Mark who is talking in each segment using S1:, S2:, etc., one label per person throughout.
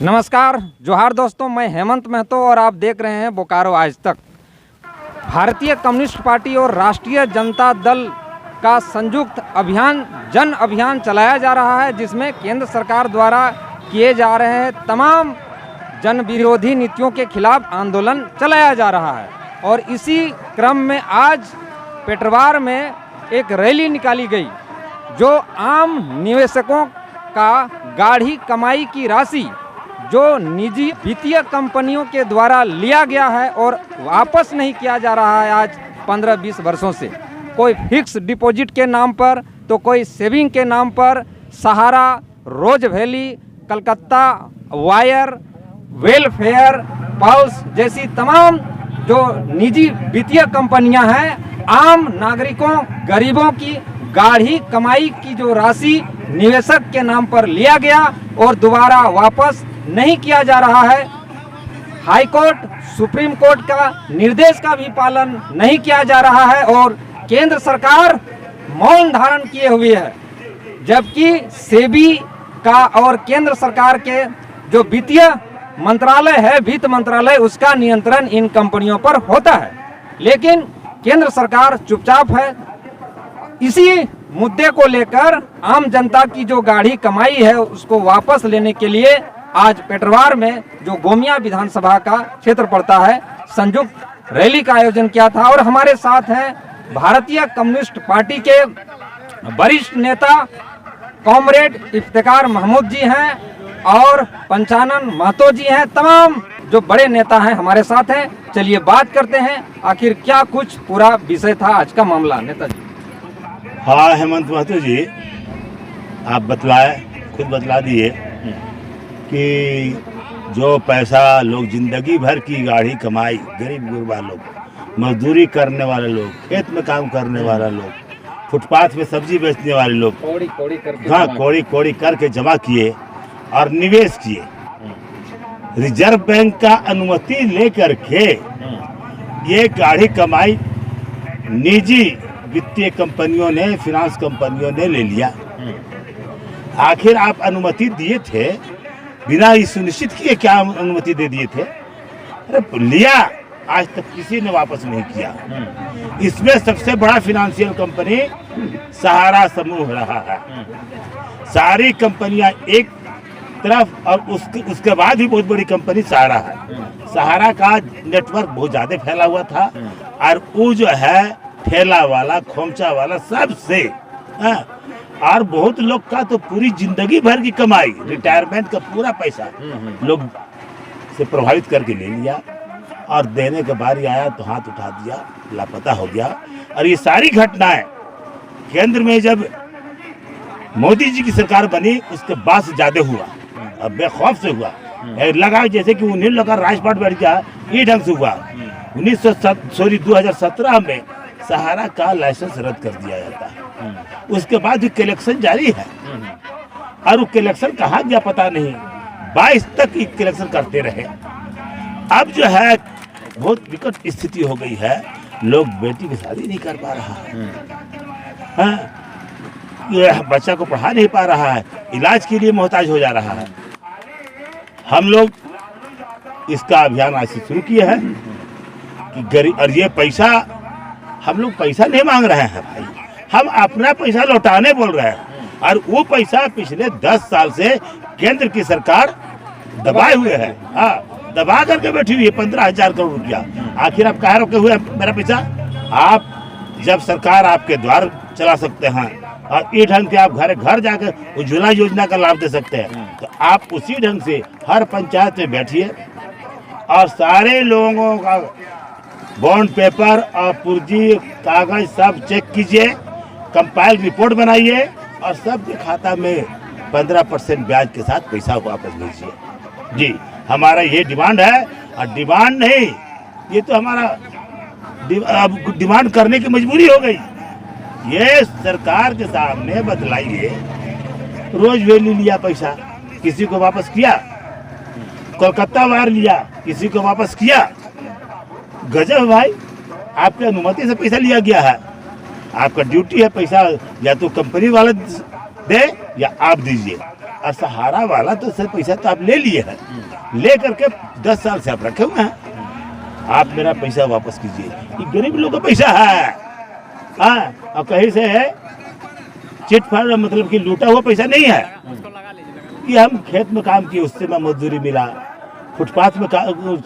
S1: नमस्कार, जोहार दोस्तों। मैं हेमंत महतो और आप देख रहे हैं बोकारो आज तक। भारतीय कम्युनिस्ट पार्टी और राष्ट्रीय जनता दल का संयुक्त अभियान जन अभियान चलाया जा रहा है, जिसमें केंद्र सरकार द्वारा किए जा रहे हैं तमाम जन विरोधी नीतियों के खिलाफ आंदोलन चलाया जा रहा है। और इसी क्रम में आज पेटरवार में एक रैली निकाली गई, जो आम निवेशकों का गाढ़ी कमाई की राशि जो निजी वित्तीय कंपनियों के द्वारा लिया गया है और वापस नहीं किया जा रहा है आज 15-20 वर्षों से, कोई फिक्स डिपॉजिट के नाम पर तो कोई सेविंग के नाम पर, Sahara, Rose Valley, Calcutta wire, welfare, Pearls जैसी तमाम जो निजी वित्तीय कंपनियां हैं, आम नागरिकों गरीबों की गाढ़ी कमाई की जो राशि निवेशक के नाम पर लिया गया और दोबारा वापस नहीं किया जा रहा है। हाई कोर्ट, सुप्रीम कोर्ट का निर्देश का भी पालन नहीं किया जा रहा है और केंद्र सरकार मौन धारण किए हुए है, जबकि सेबी का और केंद्र सरकार के जो वित्तीय मंत्रालय है, वित्त मंत्रालय, उसका नियंत्रण इन कंपनियों पर होता है। लेकिन केंद्र सरकार चुपचाप है। इसी मुद्दे को लेकर आम जनता की जो गाढ़ी कमाई है उसको वापस लेने के लिए आज पेटरवार में, जो गोमिया विधानसभा का क्षेत्र पड़ता है, संयुक्त रैली का आयोजन किया था। और हमारे साथ हैं भारतीय कम्युनिस्ट पार्टी के वरिष्ठ नेता कॉमरेड इफ्तिकार महमूद जी हैं और पंचानन महतो जी हैं। तमाम जो बड़े नेता हैं हमारे साथ हैं। चलिए बात करते हैं, आखिर क्या कुछ पूरा विषय था आज का मामला। नेताजी।
S2: हाँ हेमंत महतो जी, आप बतलाए, खुद बतला दिए कि जो पैसा लोग जिंदगी भर की गाढ़ी कमाई, गरीब गुरबा लोग, मजदूरी करने वाले लोग, खेत में काम करने वाला लोग, फुटपाथ पे सब्जी बेचने वाले लोग, कोड़ी करके जमा किए और निवेश किए। रिजर्व बैंक का अनुमति लेकर के ये गाढ़ी कमाई निजी वित्तीय कंपनियों ने, फिनांस कंपनियों ने ले लिया। आखिर आप अनुमति दिए थे, बिना ये सुनिश्चित किए क्या अनुमति दे दिए थे? अरे लिया, आज तक किसी ने वापस नहीं किया। इसमें सबसे बड़ा फिनेंशियल कंपनी सहारा समूह रहा है। सारी कंपनियां एक तरफ और उसके बाद ही बहुत बड़ी कंपनी सहारा है। सहारा का नेटवर्क बहुत ज्यादा फैला हुआ था और वो जो है ठेला वाला, खोमचा वाला सबसे, और बहुत लोग का तो पूरी जिंदगी भर की कमाई, रिटायरमेंट का पूरा पैसा लोग से प्रभावित करके ले लिया और देने के बारी आया तो हाथ उठा दिया, लापता हो गया। और ये सारी घटनाएं केंद्र में जब मोदी जी की सरकार बनी उसके बाद से ज्यादा हुआ, अब बेखौफ से हुआ। लगा जैसे कि उन्हें लगा राजपाट बैठ गया, ये ढंग से हुआ। 2017 में सहारा का लाइसेंस रद्द कर दिया जाता है। उसके बाद भी कलेक्शन जारी है और वो कलेक्शन कहाँ गया पता नहीं। 22 तक कलेक्शन करते रहे। अब जो है बहुत विकट स्थिति हो गई है, लोग बेटी की शादी नहीं कर पा रहा है, ये बच्चा को पढ़ा नहीं पा रहा है, इलाज के लिए मोहताज हो जा रहा है। हम लोग इसका अभियान आज से शुरू किए हैं कि गरीब, और ये पैसा, हम लोग पैसा नहीं मांग रहे हैं भाई, हम अपना पैसा लौटाने बोल रहे हैं। और वो पैसा पिछले 10 साल से केंद्र की सरकार दबाए हुए है, दबा करके बैठी हुई है 15,000 करोड़ रुपया। आखिर आप कहाँ रोके हुए हैं मेरा पैसा? आप जब सरकार आपके द्वार चला सकते हैं और ये ढंग से आप घर घर जाकर उज्ज्वला योजना का लाभ दे सकते हैं, तो आप उसी ढंग से हर पंचायत में बैठिए और सारे लोगों का बॉन्ड पेपर और पुर्जी कागज सब चेक कीजिए, कंपाइल रिपोर्ट बनाइए और सबके खाता में 15% ब्याज के साथ पैसा वापस भेजिए। जी, हमारा ये डिमांड है। और डिमांड नहीं, ये तो हमारा डिमांड करने की मजबूरी हो गई। ये सरकार के सामने बतलाइए, रोज वैली लिया पैसा, किसी को वापस किया? कोलकाता वायर लिया, किसी को वापस किया? गजब भाई, आपकी अनुमति से पैसा लिया गया है। आपका ड्यूटी है पैसा या तो कंपनी वाले दे या आप दीजिए। और सहारा वाला तो सर पैसा तो आप ले लिए हैं, ले करके 10 साल से आप रखे हुए हैं। आप मेरा पैसा वापस कीजिए, ये गरीब लोग का पैसा है। हाँ, और कहीं से है चिट फंड, मतलब कि लूटा हुआ पैसा नहीं है। ये हम खेत में काम किए, उससे मैं मजदूरी मिला, फुटपाथ में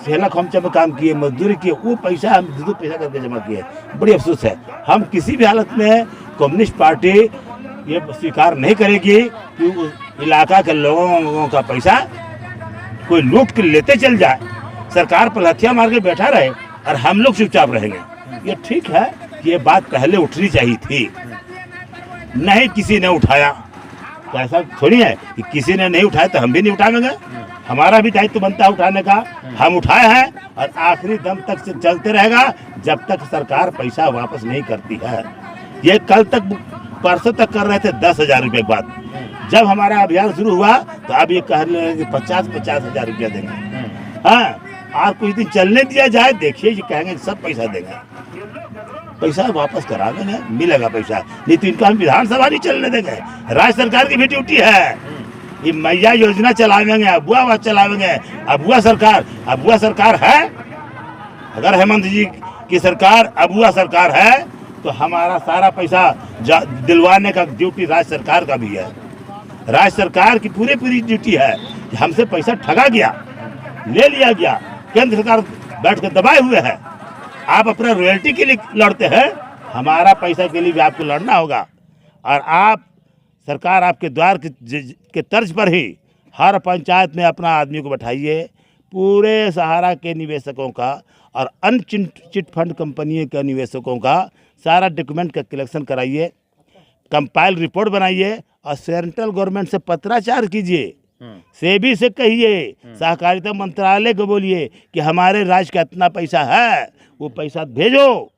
S2: ठेला खोमचा में काम किए, मजदूरी किए, वो पैसा हम दो पैसा करके जमा किए। बड़ी अफसोस है, हम किसी भी हालत में कम्युनिस्ट पार्टी ये स्वीकार नहीं करेगी कि उस इलाका के लोगों का पैसा कोई लूट के लेते चल जाए, सरकार पर हथिया मार के बैठा रहे और हम लोग चुपचाप रहेंगे। ये ठीक है, ये बात पहले उठनी चाहिए थी, नहीं किसी ने उठाया। तो ऐसा थोड़ी है कि किसी ने नहीं उठाया तो हम भी नहीं उठाएंगे, हमारा भी दायित्व बनता है उठाने का। हम उठाए हैं और आखिरी दम तक से चलते रहेगा जब तक सरकार पैसा वापस नहीं करती है। ये कल तक परसों तक कर रहे थे 10,000 रुपये के बाद, जब हमारा अभियान शुरू हुआ तो अब ये कह रहे हैं कि 50-50 हजार रुपया देंगे। हाँ, और कुछ दिन चलने दिया जाए, देखिए ये कहेंगे सब पैसा देंगे, पैसा वापस करा देंगे, मिलेगा पैसा, नहीं तो इनका हम विधानसभा नहीं चलने देंगे। राज्य सरकार की भी ड्यूटी है, ये मैया योजना चलावेंगे, अबुआ चलावेंगे। अबुआ सरकार है, अगर हेमंत जी की सरकार अबुआ सरकार है तो हमारा सारा पैसा दिलवाने का ड्यूटी राज्य सरकार का भी है। राज्य सरकार की पूरी ड्यूटी है। हमसे पैसा ठगा गया, ले लिया गया, केंद्र सरकार बैठ कर दबाए हुए है। आप अपना रॉयल्टी के लिए लड़ते हैं, हमारा पैसा के लिए भी आपको लड़ना होगा। और आप सरकार आपके द्वार के तर्ज पर ही हर पंचायत में अपना आदमी को बैठाइए, पूरे सहारा के निवेशकों का और अन्य चिट फंड कंपनियों के निवेशकों का सारा डॉक्यूमेंट का कलेक्शन कराइए, कंपाइल रिपोर्ट बनाइए और सेंट्रल गवर्नमेंट से पत्राचार कीजिए, सेबी से कहिए, सहकारिता मंत्रालय को बोलिए कि हमारे राज्य का इतना पैसा है, वो पैसा भेजो,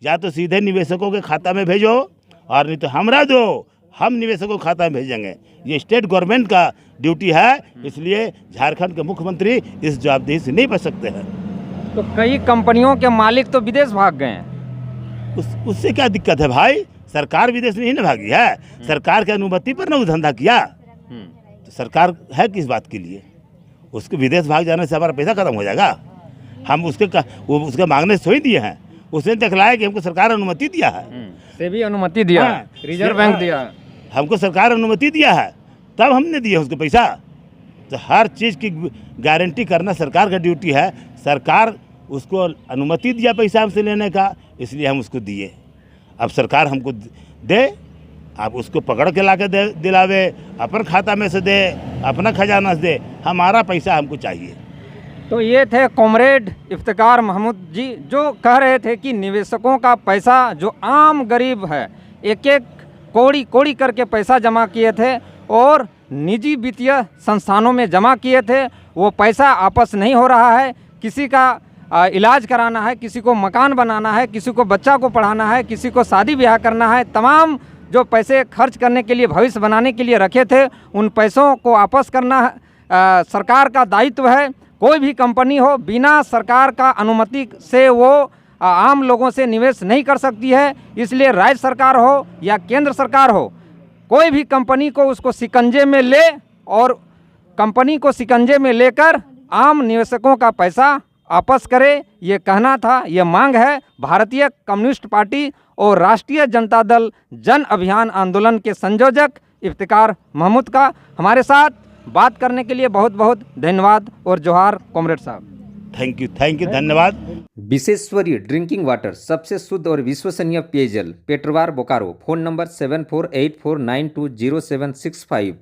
S2: या तो सीधे निवेशकों के खाता में भेजो और नहीं तो हमरा दो, हम निवेशकों के खाता में भेजेंगे। ये स्टेट गवर्नमेंट का ड्यूटी है, इसलिए झारखंड के मुख्यमंत्री इस जवाबदेही से नहीं बच सकते हैं।
S1: तो कई कंपनियों के मालिक तो विदेश भाग गए हैं,
S2: उससे क्या दिक्कत है भाई? सरकार विदेश नहीं ना भागी है, सरकार की अनुमति पर ना वो धंधा किया, तो सरकार है किस बात के लिए? उसके विदेश भाग जाने से हमारा पैसा खत्म हो जाएगा? हम उसके मांगने से थोड़ी दिए हैं, उसने दिखलाया कि हमको सरकार अनुमति दिया है,
S1: से भी अनुमति दिया है, रिजर्व बैंक दिया है,
S2: हमको सरकार अनुमति दिया है, तब हमने दिया उसको पैसा। तो हर चीज़ की गारंटी करना सरकार का ड्यूटी है। सरकार उसको अनुमति दिया पैसा हमसे लेने का, इसलिए हम उसको दिए। अब सरकार हमको दे, आप उसको पकड़ के ला के दिलावे, अपन खाता में से दे, अपना खजाना से दे, हमारा पैसा हमको चाहिए।
S1: तो ये थे कॉमरेड इफ्तिकार महमूद जी, जो कह रहे थे कि निवेशकों का पैसा जो आम गरीब है, एक एक कौड़ी करके पैसा जमा किए थे और निजी वित्तीय संस्थानों में जमा किए थे, वो पैसा आपस नहीं हो रहा है। किसी का इलाज कराना है, किसी को मकान बनाना है, किसी को बच्चा को पढ़ाना है, किसी को शादी ब्याह करना है, तमाम जो पैसे खर्च करने के लिए, भविष्य बनाने के लिए रखे थे, उन पैसों को वापस करना सरकार का दायित्व है। कोई भी कंपनी हो, बिना सरकार का अनुमति से वो आम लोगों से निवेश नहीं कर सकती है। इसलिए राज्य सरकार हो या केंद्र सरकार हो, कोई भी कंपनी को उसको शिकंजे में ले और कंपनी को शिकंजे में लेकर आम निवेशकों का पैसा वापस करे, ये कहना था, ये मांग है भारतीय कम्युनिस्ट पार्टी और राष्ट्रीय जनता दल जन अभियान आंदोलन के संयोजक इफ्तिकार महमूद का। हमारे साथ बात करने के लिए बहुत बहुत धन्यवाद और जोहार कॉमरेड साहब।
S2: थैंक यू, धन्यवाद।
S1: विशेश्वरी ड्रिंकिंग वाटर, सबसे शुद्ध और विश्वसनीय पेयजल, पेटरवार बोकारो। Phone number 7484920765।